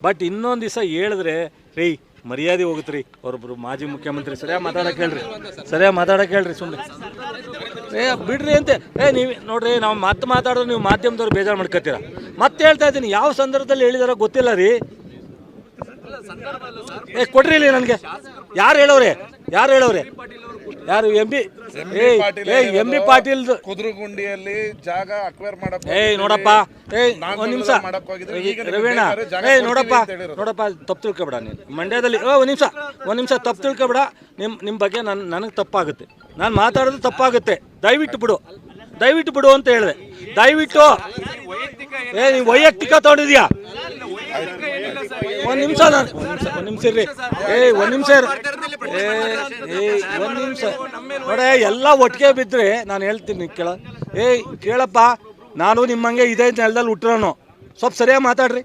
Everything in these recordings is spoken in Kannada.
ಬಟ್ ಇನ್ನೊಂದು ದಿವಸ ಹೇಳಿದ್ರೆ ರೀ ಮರ್ಯಾದೆ ಹೋಗುತ್ತ್ರಿ. ಅವರೊಬ್ರು ಮಾಜಿ ಮುಖ್ಯಮಂತ್ರಿ ಸರಿಯಾಗಿ ಮಾತಾಡಕ್ಕೆ ಹೇಳ್ರಿ ಸುಮ್ಮನೆ ಬಿಡ್ರಿ ಅಂತೆ. ನೀವು ನೋಡ್ರಿ, ನಾವು ಮಾತಾಡೋದು ನೀವು ಮಾಧ್ಯಮದವ್ರು ಬೇಜಾರು ಮಾಡ್ಕೊತೀರಾ. ಮತ್ತೆ ಹೇಳ್ತಾ ಇದ್ದೀನಿ, ಯಾವ ಸಂದರ್ಭದಲ್ಲಿ ಹೇಳಿದಾರೋ ಗೊತ್ತಿಲ್ಲ ರೀ. ಕೊಡ್ರಿ ಇಲ್ಲಿ ನನಗೆ. ಯಾರು ಹೇಳೋರೆ ಯಾರು? ಎಂ ಬಿ ಪಾಟೀಲ್ ಕುದ್ರಗುಂಡಿಯಲ್ಲಿ ಜಾಗ ಅಕ್ವೈರ್ ಮಾಡಕ್ಕೆ ನೋಡಪ್ಪ ಒಂದ್ ನಿಮಿಷ ರವೀಣ ನೋಡಪ್ಪ ತಪ್ಪು ತಿಳ್ಕೊಬೇಡ ನೀನು. ಮಂಡ್ಯದಲ್ಲಿ ಒಂದ್ ನಿಮಿಷ ತಪ್ಪು ತಿಳ್ಕೊಬೇಡ. ನಿಮ್ ಬಗ್ಗೆ ನನಗೆ ತಪ್ಪಾಗುತ್ತೆ, ನಾನು ಮಾತಾಡೋದು ತಪ್ಪಾಗುತ್ತೆ. ದಯವಿಟ್ಟು ಬಿಡು ಅಂತ ಹೇಳಿದೆ. ದಯವಿಟ್ಟು ನೀವು ವೈಯಕ್ತಿಕ ತಗೊಂಡಿದ್ಯಾ? ಒಂದ್ ನಿಮಿಷ ಇರ್ರಿ. ಒಂದ್ ನಿಮಿಷ ನೋಡ, ಎಲ್ಲ ಒಟ್ಟಿಗೆ ಬಿದ್ರೆ ನಾನು ಹೇಳ್ತೀನಿ ಕೇಳಪ್ಪ. ನಾನು ನಿಮ್ಮಂಗೆ ಇದೇ ನೆಲದಲ್ಲಿ ಹುಟ್ಟಿರೋನು. ಸ್ವಲ್ಪ ಸರಿಯಾಗಿ ಮಾತಾಡ್ರಿ.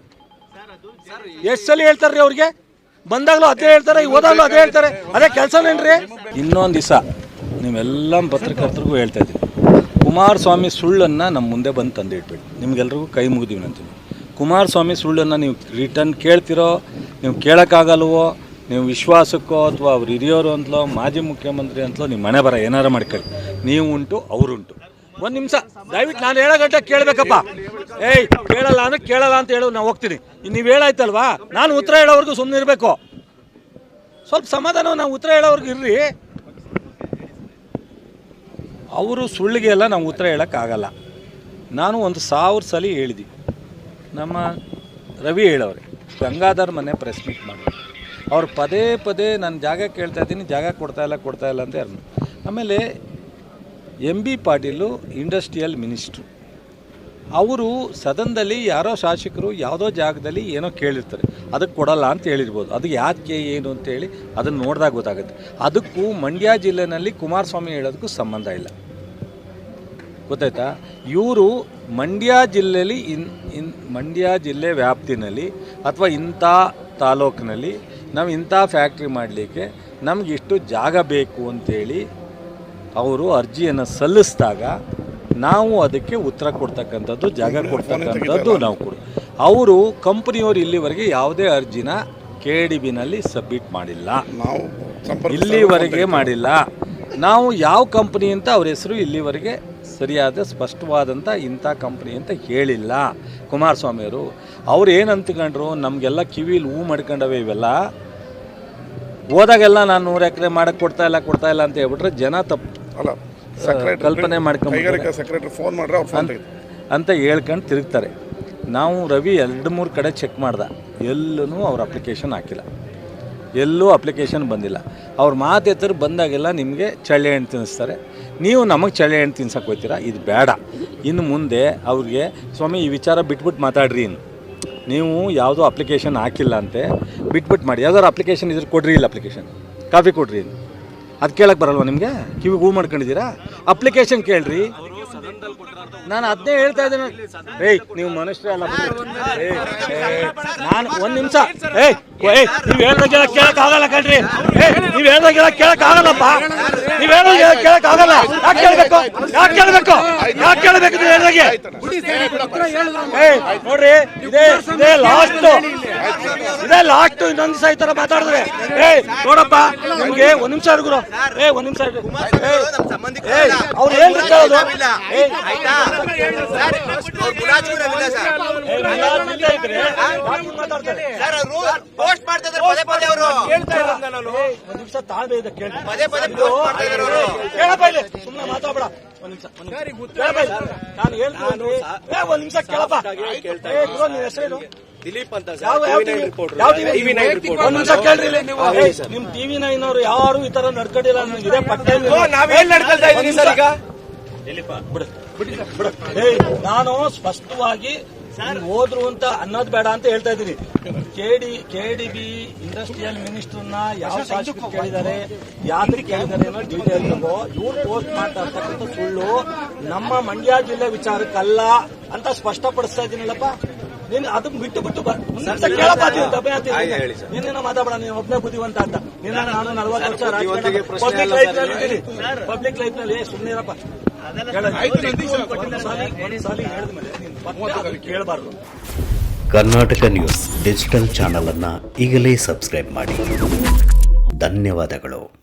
ಎಷ್ಟು ಸಲ ಹೇಳ್ತಾರ್ರಿ ಅವ್ರಿಗೆ? ಬಂದಾಗ್ಲೂ ಅದೇ ಹೇಳ್ತಾರೆ, ಹೋದಾಗ್ಲೂ ಅದೇ ಹೇಳ್ತಾರೆ. ಅದೇ ಕೆಲಸನೇನ್ರಿ? ಇನ್ನೊಂದು ದಿವಸ ನೀವೆಲ್ಲ ಪತ್ರಕರ್ತರಿಗೂ ಹೇಳ್ತಾ ಇದ್ದೀನಿ, ಕುಮಾರಸ್ವಾಮಿ ಸುಳ್ಳನ್ನು ನಮ್ಮ ಮುಂದೆ ಬಂದು ತಂದು ಇಟ್ಬಿಡಿ. ನಿಮ್ಗೆಲ್ರಿಗೂ ಕೈ ಮುಗಿದೀವಿ ಅಂತೀನಿ. ಕುಮಾರಸ್ವಾಮಿ ಸುಳ್ಳನ್ನು ನೀವು ರಿಟರ್ನ್ ಕೇಳ್ತಿರೋ, ನೀವು ಕೇಳೋಕ್ಕಾಗಲ್ವೋ, ನೀವು ವಿಶ್ವಾಸಕ್ಕೋ ಅಥವಾ ಅವ್ರು ಹಿರಿಯೋರು ಅಂತಲೋ ಮಾಜಿ ಮುಖ್ಯಮಂತ್ರಿ ಅಂತಲೋ ನಿಮ್ಮ ಮನೆ ಬರ ಏನಾರು ಮಾಡ್ಕೊಳ್ಳಿ. ನೀವು ಉಂಟು, ಅವರುಂಟು. ಒಂದು ನಿಮಿಷ ದಯವಿಟ್ಟು ನಾನು ಹೇಳೋ ಗಂಟೆ ಕೇಳಬೇಕಪ್ಪ. ಕೇಳಲ್ಲ ಅಂತ ಹೇಳೋ ನಾನು ಹೋಗ್ತೀನಿ. ನೀವು ಹೇಳಾಯ್ತಲ್ವಾ, ನಾನು ಉತ್ತರ ಹೇಳೋವರೆಗೂ ಸುಮ್ಮನೆ ಇರಬೇಕು. ಸ್ವಲ್ಪ ಸಮಾಧಾನ, ನಾವು ಉತ್ತರ ಹೇಳೋವರೆಗೂ ಇರ್ರಿ. ಅವರು ಸುಳ್ಳಿಗೆಲ್ಲ ನಾವು ಉತ್ತರ ಹೇಳೋಕ್ಕಾಗಲ್ಲ. ನಾನು 1000 ಸಲ ಹೇಳಿದ್ವಿ. ನಮ್ಮ ರವಿ ಹೇಳೋರೆ, ಗಂಗಾಧರ್ ಮನೆ ಪ್ರೆಸ್ ಮೀಟ್ ಮಾಡಿ ಅವ್ರು ಪದೇ ನಾನು ಜಾಗ ಕೇಳ್ತಾ ಇದ್ದೀನಿ, ಜಾಗ ಕೊಡ್ತಾ ಇಲ್ಲ ಅಂತ ಯಾರು. ಆಮೇಲೆ M B Patil industrial minister, ಅವರು ಸದನದಲ್ಲಿ ಯಾರೋ ಶಾಸಕರು ಯಾವುದೋ ಜಾಗದಲ್ಲಿ ಏನೋ ಕೇಳಿರ್ತಾರೆ, ಅದಕ್ಕೆ ಕೊಡಲ್ಲ ಅಂತ ಹೇಳಿರ್ಬೋದು. ಅದು ಯಾಕೆ ಏನು ಅಂತೇಳಿ ಅದನ್ನು ನೋಡಿದಾಗ ಗೊತ್ತಾಗುತ್ತೆ. ಅದಕ್ಕೂ ಮಂಡ್ಯ ಜಿಲ್ಲೆಯಲ್ಲಿ ಕುಮಾರಸ್ವಾಮಿ ಹೇಳೋದಕ್ಕೂ ಸಂಬಂಧ ಇಲ್ಲ, ಗೊತ್ತಾಯ್ತಾ? ಇವರು ಮಂಡ್ಯ ಜಿಲ್ಲೆಯಲ್ಲಿ ಮಂಡ್ಯ ಜಿಲ್ಲೆ ವ್ಯಾಪ್ತಿನಲ್ಲಿ ಅಥವಾ ಇಂಥ ತಾಲೂಕಿನಲ್ಲಿ ನಾವು ಇಂಥ ಫ್ಯಾಕ್ಟ್ರಿ ಮಾಡಲಿಕ್ಕೆ ನಮ್ಗೆ ಇಷ್ಟು ಜಾಗ ಬೇಕು ಅಂತೇಳಿ ಅವರು ಅರ್ಜಿಯನ್ನು ಸಲ್ಲಿಸಿದಾಗ ನಾವು ಅದಕ್ಕೆ ಉತ್ತರ ಕೊಡ್ತಕ್ಕಂಥದ್ದು, ಜಾಗ ಕೊಡ್ತಕ್ಕಂಥದ್ದು ನಾವು ಕೊಡು. ಅವರು ಕಂಪ್ನಿಯವರು ಇಲ್ಲಿವರೆಗೆ ಯಾವುದೇ ಅರ್ಜಿನ KDBನಲ್ಲಿ ಸಬ್ಮಿಟ್ ಮಾಡಿಲ್ಲ, ಇಲ್ಲಿವರೆಗೆ ಮಾಡಿಲ್ಲ. ನಾವು ಯಾವ ಕಂಪ್ನಿ ಅಂತ ಅವ್ರ ಹೆಸರು ಇಲ್ಲಿವರೆಗೆ ಸರಿಯಾದ ಸ್ಪಷ್ಟವಾದಂಥ ಇಂಥ ಕಂಪ್ನಿ ಅಂತ ಹೇಳಿಲ್ಲ ಕುಮಾರಸ್ವಾಮಿಯವರು. ಅವ್ರು ಏನು ಅಂದ್ಕೊಂಡ್ರು, ನಮಗೆಲ್ಲ ಕಿವಿಲಿ ಹೂ ಮಾಡ್ಕೊಂಡವೆ ಇವೆಲ್ಲ. ಹೋದಾಗೆಲ್ಲ ನಾನು 100 ಎಕರೆ ಮಾಡಕ್ಕೆ ಕೊಡ್ತಾ ಇಲ್ಲ ಅಂತ ಹೇಳ್ಬಿಟ್ರೆ ಜನ ತಪ್ಪು ಕಲ್ಪನೆ ಮಾಡ್ಕೊಂಡು ಅಂತ ಹೇಳ್ಕೊಂಡು ತಿರುಗ್ತಾರೆ. ನಾವು ರವಿ 2-3 ಕಡೆ ಚೆಕ್ ಮಾಡ್ದೆ, ಎಲ್ಲೂ ಅವ್ರ ಅಪ್ಲಿಕೇಶನ್ ಹಾಕಿಲ್ಲ, ಎಲ್ಲೂ ಅಪ್ಲಿಕೇಶನ್ ಬಂದಿಲ್ಲ. ಅವ್ರ ಮಾತೆತ್ತರು ಬಂದಾಗೆಲ್ಲ ನಿಮಗೆ ಚಳ್ಳೆ ಹಣ್ಣು ತಿನ್ನಿಸ್ತಾರೆ. ನೀವು ನಮಗೆ ಚಳ್ಳೆ ಹಣ್ಣು ತಿನ್ಸಕ್ಕೆ ಹೋಗ್ತೀರಾ, ಇದು ಬೇಡ. ಇನ್ನು ಮುಂದೆ ಅವ್ರಿಗೆ ಸ್ವಾಮಿ ಈ ವಿಚಾರ ಬಿಟ್ಬಿಟ್ಟು ಮಾತಾಡ್ರಿ. ನೀವು ಯಾವುದೋ ಅಪ್ಲಿಕೇಶನ್ ಹಾಕಿಲ್ಲ ಅಂತೆ, ಬಿಟ್ಬಿಟ್ಟು ಮಾಡಿ. ಯಾವ್ದಾದ್ರು ಅಪ್ಲಿಕೇಶನ್ ಇದ್ರೆ ಕೊಡ್ರಿ, ಇಲ್ಲ ಅಪ್ಲಿಕೇಶನ್ ಕಾಪಿ ಕೊಡ್ರಿ. ಅದು ಕೇಳಕ್ಕೆ ಬರಲ್ವ ನಿಮಗೆ? ಕಿವಿಗೆ ಹೂ ಮಾಡ್ಕೊಂಡಿದ್ದೀರಾ? ಅಪ್ಲಿಕೇಶನ್ ಕೇಳ್ರಿ. ನಾನು ಅದನ್ನೇ ಹೇಳ್ತಾ ಇದ್ದೇನೆ. ನೀವು ಮನುಷ್ಯರೇ ಅಲ್ಲ. ನಾನು ಒಂದು ನಿಮಿಷ ನೀವು ಹೇಳ್ದಾಗೆಲ್ಲ ಕೇಳಕ್ಕಾಗಲ್ಲ ಕಣ್ರಿ. ನೀವು ಹೇಳ್ದಾಗೆಲ್ಲ ಕೇಳಕ್ಕಾಗಲ್ಲಪ್ಪ. ನೀವು ಹೇಳ್ದಾಗೆಲ್ಲ ಕೇಳಕ್ಕಾಗಲ್ಲ. ಯಾಕೆ ಕೇಳಬೇಕು ನೀವು ಹೇಳ್ದಾಗೆ? ನೋಡ್ರಿ, ಇದೇ ಲಾಸ್ಟ್. ಇನ್ನೊಂದು ದಿವಸ ಈ ಥರ ಮಾತಾಡಿದ್ರೆ ನೋಡಪ್ಪ ನಿಮ್ಗೆ ಒಂದ್ ನಿಮಿಷ ಗುರು, ಒಂದ್ ನಿಮಿಷ ಅವ್ರು ಏನ್ ಕೇಳೋದು? ಸುಮ್ಮನೆ ಮಾತಾಡ್ಬೇಡ. ಒಂದ್ ನಿಮಿಷ ಕೇಳಪ್ಪ. ದಿಲೀಪ್ ಅಂತ ನಿಮ್ TV9 ಅವರು ಯಾರು ಈ ತರ ನಡ್ಕೊಂಡಿಲ್ಲ. ಇದೇ ಪಟ್ಟೆ ನಾವೇನ್ ನಡ್ಕೊಳ್ತಾ ಇದೀನಿ ಸರ್ ಈಗ? ನಾನು ಸ್ಪಷ್ಟವಾಗಿ ಹೋದ್ರು ಅಂತ ಅನ್ನೋದು ಬೇಡ ಅಂತ ಹೇಳ್ತಾ ಇದ್ದೀನಿ. KDB ಇಂಡಸ್ಟ್ರಿಯಲ್ ಮಿನಿಸ್ಟರ್ನ ಯಾವ ಶಾಸಕರು ಕೇಳಿದ್ದಾರೆ, ಯಾವ್ದಕ್ಕೆ ಕೇಳಿದ್ದಾರೆ ಅನ್ನೋ ಡೀಟೇಲ್ ಇವ್ರು ಪೋಸ್ಟ್ ಮಾಡ್ತಾ ಇರ್ತಕ್ಕಂಥ ಸುಳ್ಳು ನಮ್ಮ ಮಂಡ್ಯ ಜಿಲ್ಲೆ ವಿಚಾರಕ್ಕಲ್ಲ ಅಂತ ಸ್ಪಷ್ಟಪಡಿಸ್ತಾ ಇದ್ದೀನಿಲ್ಲಪ್ಪ. ನೀನು ಅದನ್ನ ಬಿಟ್ಟು ಕೇಳಪ್ಪ. ನೀನೇನೋ ಮಾತಾಡಬೇಡ, ನೀನು ಒಬ್ಬನೇ ಬುದ್ಧಿವಂತ ಅಂತ. ನಾನು 40 ವರ್ಷ ಪಬ್ಲಿಕ್ ಲೈಫ್ ನಲ್ಲಿ ಸುಮ್ಮನೆ ಇರಪ್ಪ. ಒಂದ್ಸಾಲಿ ಹೇಳಿದ್ಮೇಲೆ ಕೇಳಬಾರ್ದು. ಕರ್ನಾಟಕ ನ್ಯೂಸ್ ಡಿಜಿಟಲ್ ಚಾನಲನ್ನು ಈಗಲೇ ಸಬ್ಸ್ಕ್ರೈಬ್ ಮಾಡಿ. ಧನ್ಯವಾದಗಳು.